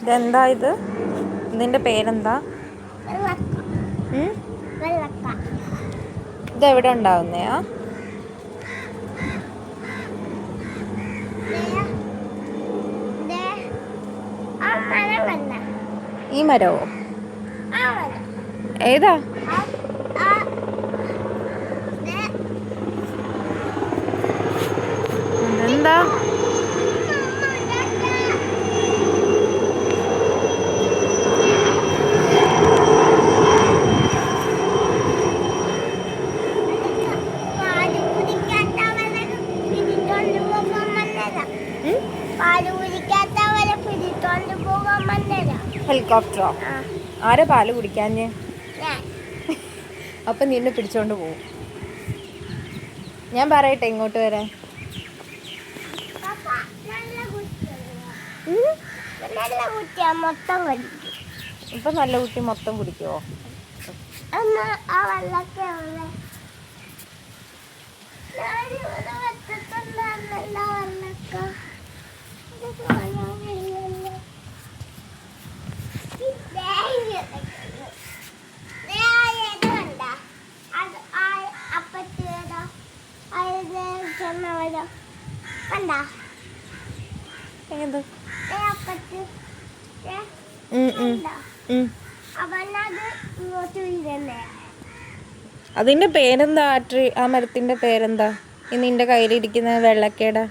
ഇതെന്താ ഇത്? ഇതിന്റെ പേരെന്താ? ഇതെവിടെ ഉണ്ടാവുന്നയാ? ഈ മരവോ? ഏതാ? അതെന്താ? ഹെലികോപ്റ്ററോ? ആരാ പാല് കുടിക്കാഞ്ഞ്? അപ്പൊ നിന്നെ പിടിച്ചോണ്ട് പോവും. ഞാൻ പറയട്ടെ ഇങ്ങോട്ട് വരാൻ? ഇപ്പൊ നല്ല കുട്ടി മൊത്തം കുടിക്കുവോ? അതിന്റെ പേരെന്താ? ആ മരത്തിന്റെ പേരെന്താ? നിന്റെ കയ്യിലിരിക്കുന്ന വെള്ളക്കേടാ?